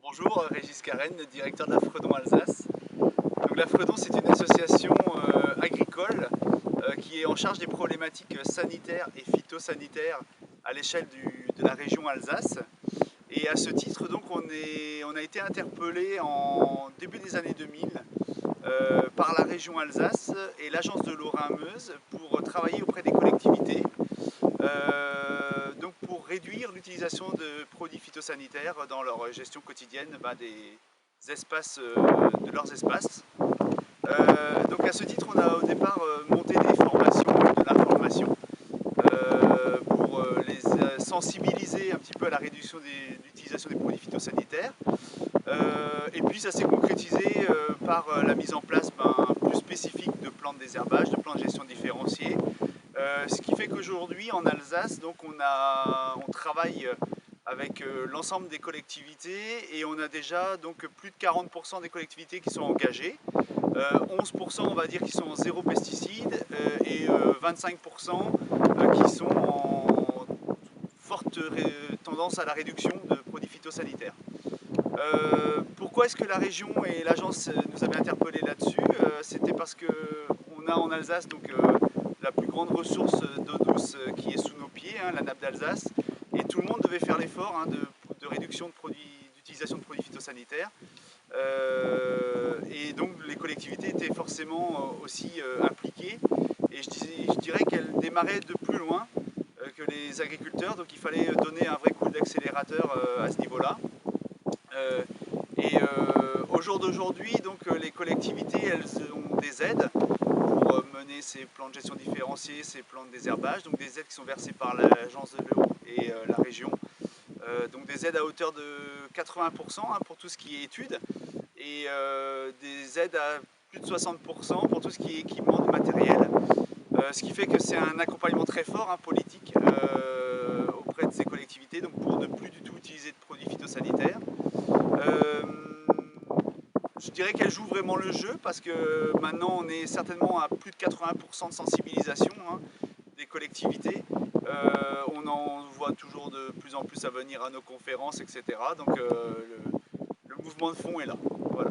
Bonjour, Régis Carène, directeur de la Fredon Alsace. Donc, la Fredon, c'est une association agricole qui est en charge des problématiques sanitaires et phytosanitaires à l'échelle de la région Alsace. Et à ce titre, donc, on a été interpellé en début des années 2000 par la région Alsace et l'agence de l'eau Rhin-Meuse pour travailler auprès des collectivités. Donc pour réduire l'utilisation de produits phytosanitaires dans leur gestion quotidienne des espaces, de leurs espaces. Donc à ce titre, on a au départ monté des formations, de l'information, pour les sensibiliser un petit peu à la réduction de l'utilisation des produits phytosanitaires. Et puis ça s'est concrétisé par la mise en place plus spécifique de plans de désherbage, de plans de gestion différenciés. Ce qui fait qu'aujourd'hui en Alsace, donc on travaille avec l'ensemble des collectivités et on a déjà donc plus de 40% des collectivités qui sont engagées, 11% on va dire qui sont en zéro pesticide et 25% qui sont en forte tendance à la réduction de produits phytosanitaires. Pourquoi est-ce que la région et l'agence nous avaient interpellés là-dessus? C'était parce qu'on a en Alsace la plus grande ressource d'eau douce qui est sous nos pieds, la nappe d'Alsace, et tout le monde devait faire l'effort de réduction d'utilisation de produits phytosanitaires. Et donc les collectivités étaient forcément aussi impliquées, et je dirais qu'elles démarraient de plus loin que les agriculteurs, donc il fallait donner un vrai coup d'accélérateur à ce niveau-là. Au jour d'aujourd'hui, les collectivités elles ont des aides pour mener ces plans de gestion différenciés, ces plans de désherbage, donc des aides qui sont versées par l'agence de l'eau et la région. Donc des aides à hauteur de 80% pour tout ce qui est études et des aides à plus de 60% pour tout ce qui est équipement de matériel. Ce qui fait que c'est un accompagnement très fort politique auprès de ces collectivités, donc pour ne plus du tout utiliser de produits phytosanitaires. Je dirais qu'elle joue vraiment le jeu parce que maintenant on est certainement à plus de 80% de sensibilisation des collectivités. On en voit toujours de plus en plus à venir à nos conférences, etc. Donc le mouvement de fond est là. Voilà.